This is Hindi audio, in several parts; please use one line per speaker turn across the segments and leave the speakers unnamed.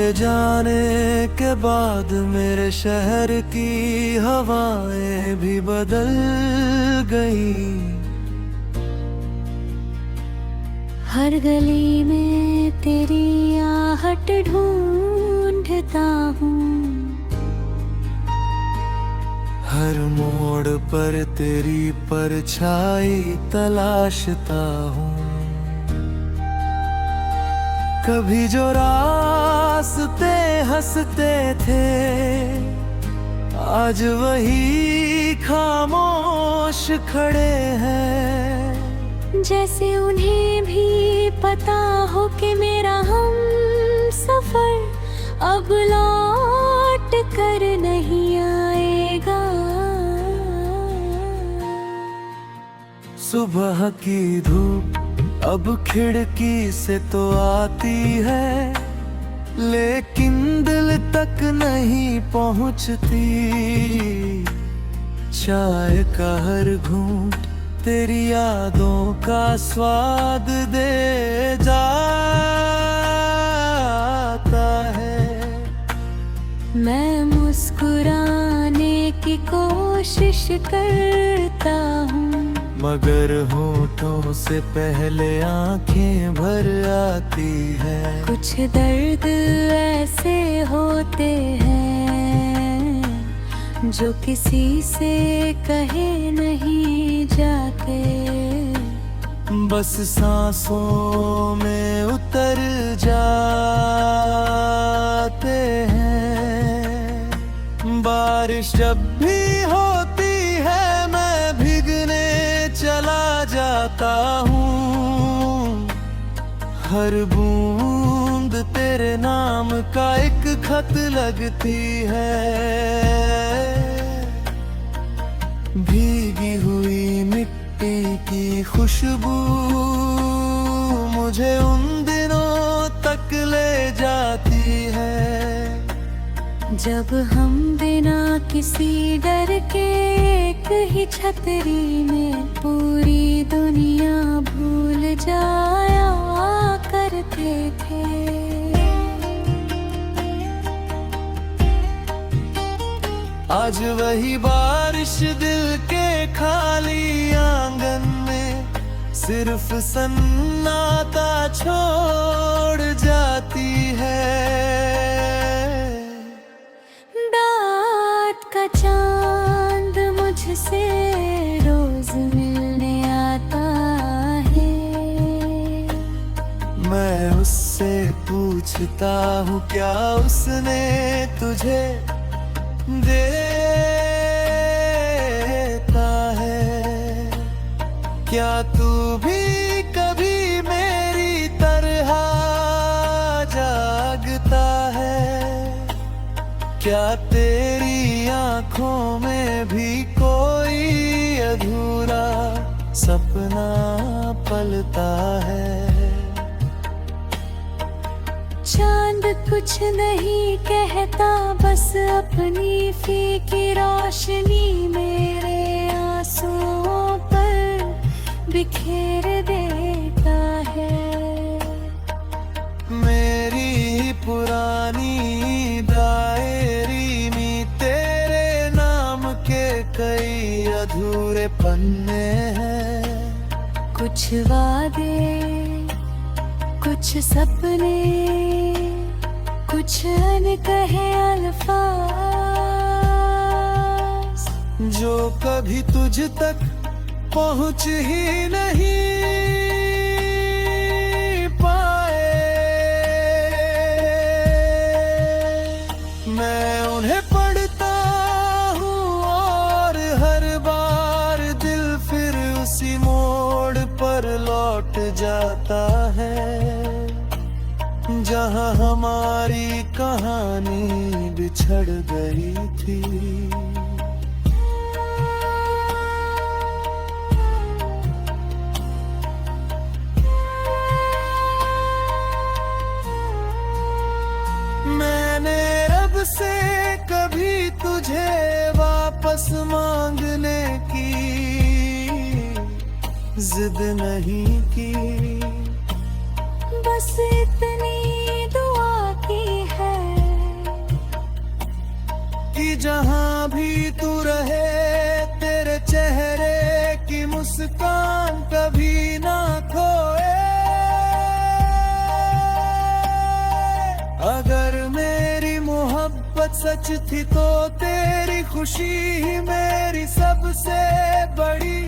तेरे जाने के बाद मेरे शहर की हवाएं भी बदल गई।
हर गली में तेरी आहट ढूंढता हूँ,
हर मोड़ पर तेरी परछाई तलाशता हूँ। कभी जो रास्ते हंसते थे, आज वही खामोश खड़े हैं।
जैसे उन्हें भी पता हो कि मेरा हम सफर अब लौट कर नहीं आएगा।
सुबह की धूप अब खिड़की से तो आती है, लेकिन दिल तक नहीं पहुंचती। चाय का हर घूंट तेरी यादों का स्वाद दे जाता है।
मैं मुस्कुराने की कोशिश करता हूँ,
मगर होठों से पहले आंखें भर आती है।
कुछ दर्द ऐसे होते हैं जो किसी से कहे नहीं जाते,
बस सांसों में उतर जाते हैं। बारिश जब भी होती है मैं भीगने चला जाता हूँ। हर बूंद तेरे नाम का एक खत लगती है। भीगी हुई मिट्टी की खुशबू मुझे उन दिनों तक ले जाती है,
जब हम बिना किसी डर के एक ही छतरी में पूरी दुनिया भूल जाया करते थे।
आज वही बारिश दिल के खाली आंगन में सिर्फ सन्नाटा छोड़ जाती है।
रात का चांद मुझसे रोज मिलने आता है,
मैं उससे पूछता हूँ क्या उसने तुझे देता है। क्या तू भी कभी मेरी तरह जागता है? क्या तेरी आंखों में भी कोई अधूरा सपना पलता है?
चांद कुछ नहीं कहता, बस अपनी फीकी रोशनी मेरे आंसुओं पर बिखेर देता है।
मेरी पुरानी डायरी में तेरे नाम के कई अधूरे पन्ने हैं।
कुछ वादे, कुछ सपने, कुछ अनकहे अल्फाज
जो कभी तुझ तक पहुंच ही नहीं पाए। मैं उन्हें पढ़ता हूँ और हर बार दिल फिर उसी मोड़ पर लौट जाता है, जहाँ हमारी कहानी बिछड़ गई थी। मैंने रब से कभी तुझे वापस मांगने की जिद नहीं की,
बस इतनी दुआ की है
कि जहां भी तू रहे तेरे चेहरे की मुस्कान कभी ना खोए। अगर मेरी मोहब्बत सच थी तो तेरी खुशी ही मेरी सबसे बड़ी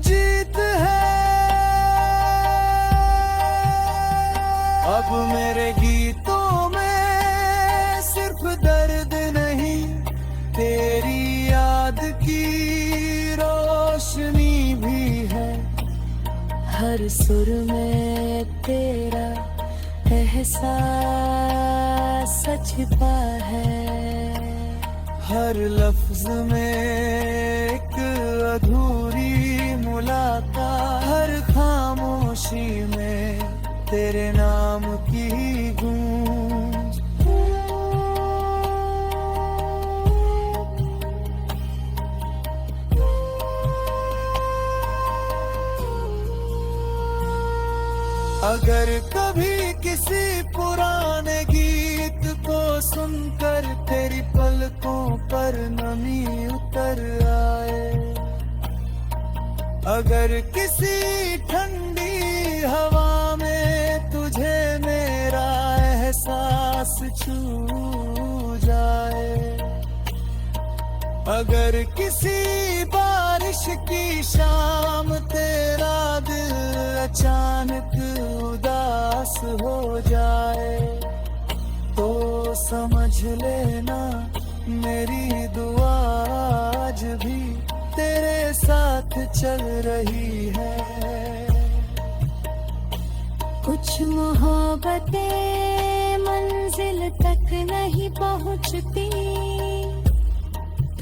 जीत है। अब मेरे गीतों में सिर्फ दर्द नहीं, तेरी याद की रोशनी भी है।
हर सुर में तेरा एहसास छिपा है।
हर लफ्ज में एक अधूरी मुलाकात, हर खामोशी में तेरे नाम की गूंज। अगर कभी किसी पुराने गीत को सुनकर तेरी पलकों पर नमी उतर आए, अगर किसी ठंडी हवा में तुझे मेरा एहसास छू जाए, अगर किसी बारिश की शाम तेरा दिल अचानक उदास हो जाए, तो समझ लेना मेरी दुआ आज भी तेरे साथ चल रही है।
कुछ मोहब्बतें मंजिल तक नहीं पहुंचती,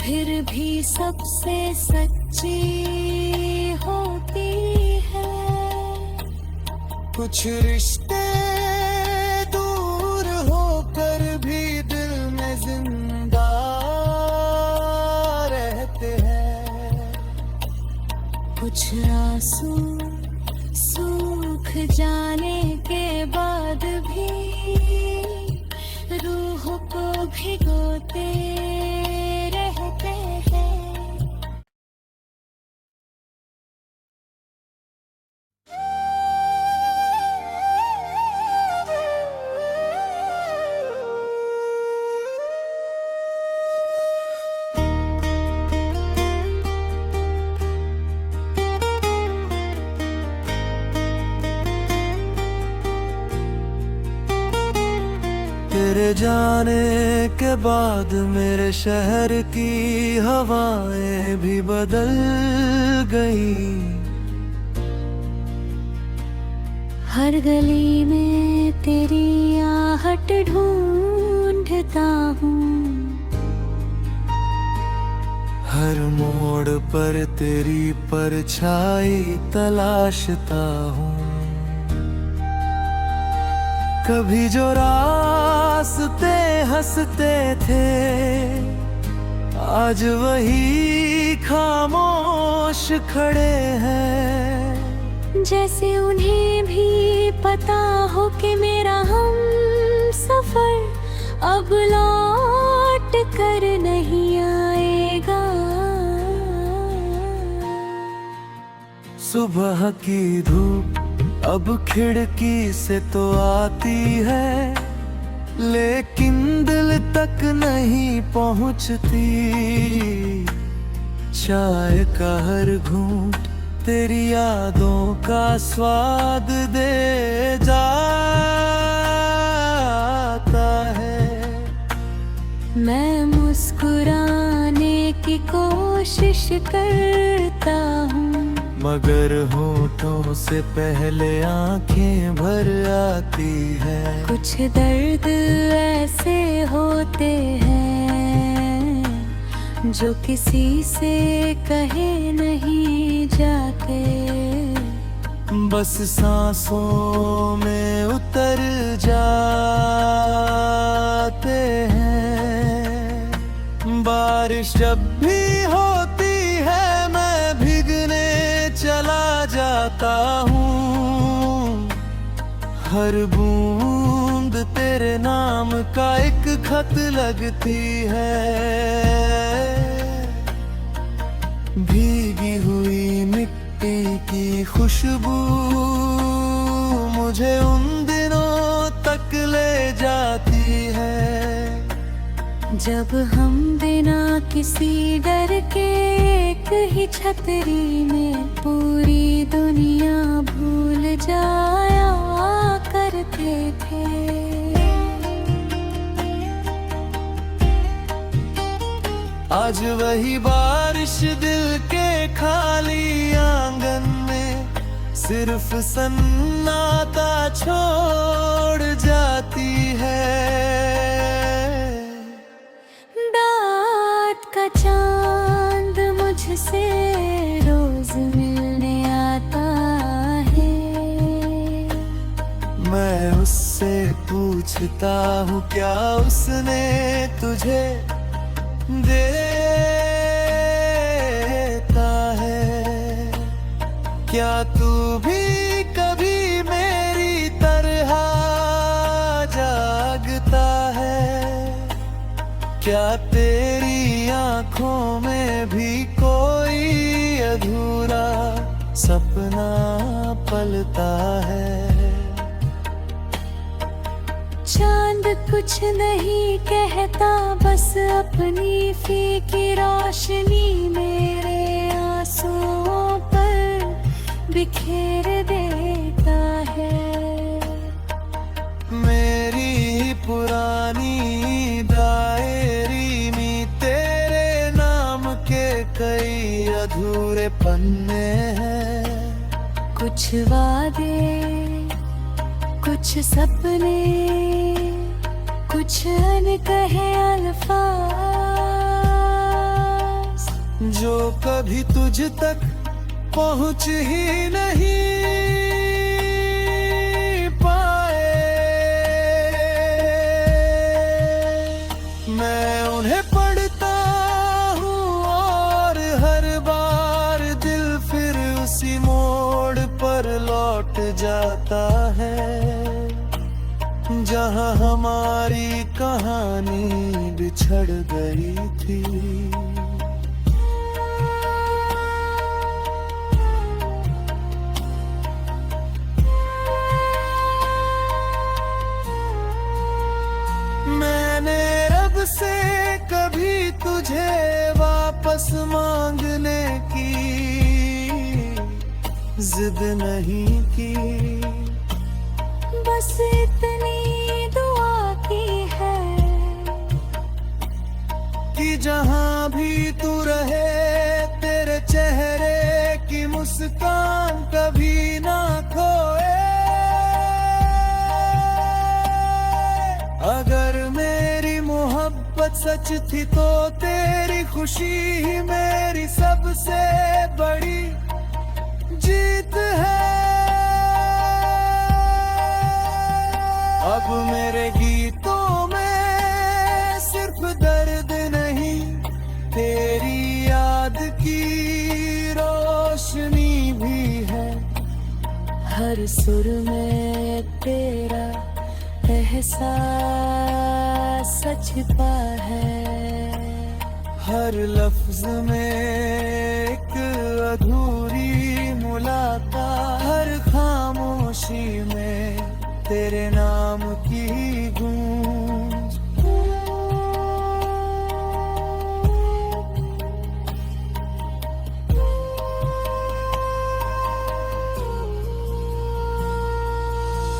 फिर भी सबसे सच्ची होती है।
कुछ रिश्ते दूर होकर भी दिल में जिंदा रहते हैं।
कुछ आंसू सूख जाने के बाद भी रूह को भिगोते रहते हैं।
तेरे जाने के बाद मेरे शहर की हवाएं भी बदल गई।
हर गली में तेरी आहट ढूंढता हूँ,
हर मोड़ पर तेरी परछाई तलाशता हूँ। कभी जो रास्ते हंसते थे आज वही खामोश खड़े हैं।
जैसे उन्हें भी पता हो कि मेरा हम सफर अब लौट कर नहीं आएगा।
सुबह की धूप अब खिड़की से तो आती है, लेकिन दिल तक नहीं पहुंचती। चाय का हर घूंट तेरी यादों का स्वाद दे जाता है।
मैं मुस्कुराने की कोशिश करता हूँ,
मगर होठों से पहले आंखें भर आती है।
कुछ दर्द ऐसे होते हैं जो किसी से कहे नहीं जाते,
बस सांसों में उतर जाते हैं। बारिश जब भी होती है मैं भीगने चला जाता हूँ। हर बूंद तेरे तेरे नाम का एक खत लगती है। भीगी हुई मिट्टी की खुशबू मुझे उन दिनों तक ले जाती है,
जब हम बिना किसी डर के एक ही छतरी में पूरी दुनिया भूल जाया करते थे।
आज वही बारिश दिल के खाली आंगन में सिर्फ सन्नाटा छोड़ जाती है।
रात का चांद मुझसे रोज मिलने आता है,
मैं उससे पूछता हूँ क्या उसने तुझे देता है। क्या तू भी कभी मेरी तरह जागता है? क्या तेरी आंखों में भी कोई अधूरा सपना पलता है?
चांद कुछ नहीं कहता, बस अपनी फीकी रोशनी मेरे आंसुओं पर बिखेर देता है।
मेरी पुरानी डायरी में तेरे नाम के कई अधूरे पन्ने हैं।
कुछ वादे, कुछ सपने, कुछ अनकहे अल्फाज,
जो कभी तुझ तक पहुंच ही नहीं पाए। मैं उन्हें पढ़ता हूँ और हर बार दिल फिर उसी मोड़ पर लौट जाता है, जहाँ हमारी कहानी बिछड़ गई थी। मैंने रब से कभी तुझे वापस मांगने की जिद नहीं की,
बस इतनी दुआ की है
कि जहाँ भी तू रहे तेरे चेहरे की मुस्कान कभी ना खोए। अगर मेरी मोहब्बत सच थी तो तेरी खुशी ही मेरी सबसे बड़ी जीत है। अब मेरे गीतों में सिर्फ दर्द नहीं, तेरी याद की रोशनी भी है।
हर सुर में तेरा एहसास छिपा है,
हर लफ्ज में एक अधूरी मुलाकात, हर खामोशी में तेरे नाम की गूंज।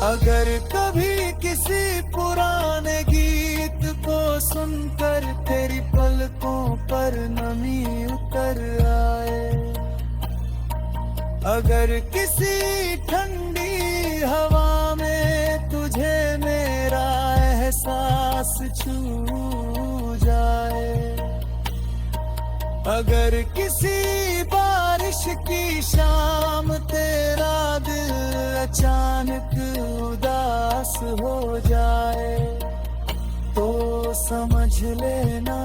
अगर कभी किसी पुराने गीत को सुनकर तेरी पलकों पर नमी उतर आए, अगर किसी ठंडी हवा में तुझे मेरा एहसास छू जाए, अगर किसी बारिश की शाम तेरा दिल अचानक उदास हो जाए, तो समझ लेना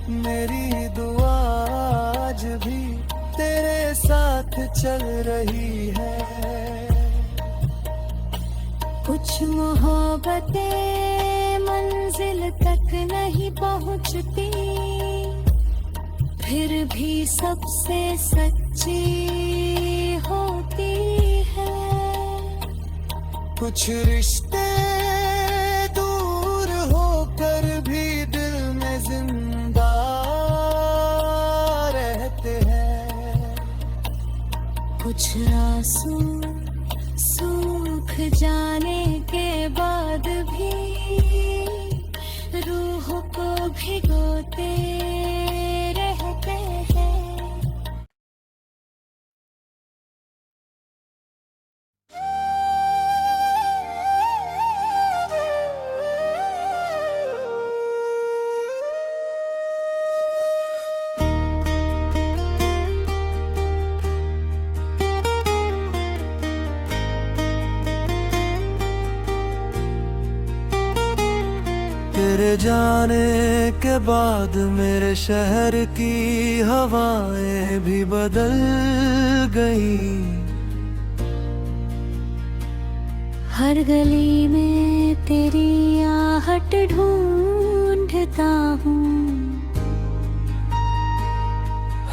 मेरी दुआ आज भी तेरे साथ चल रही है।
कुछ मोहब्बतें मंजिल तक नहीं पहुंचती, फिर भी सबसे सच्ची होती है।
कुछ रिश्ते दूर होकर भी दिल में जिंदा रहते हैं।
कुछ आंसू सूख जाने के बाद भी रूह को भिगोते रहते हैं।
तेरे जाने के बाद मेरे शहर की हवाएं भी बदल गई।
हर गली में तेरी आहट ढूंढता हूँ,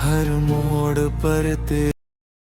हर मोड़ पर तेरे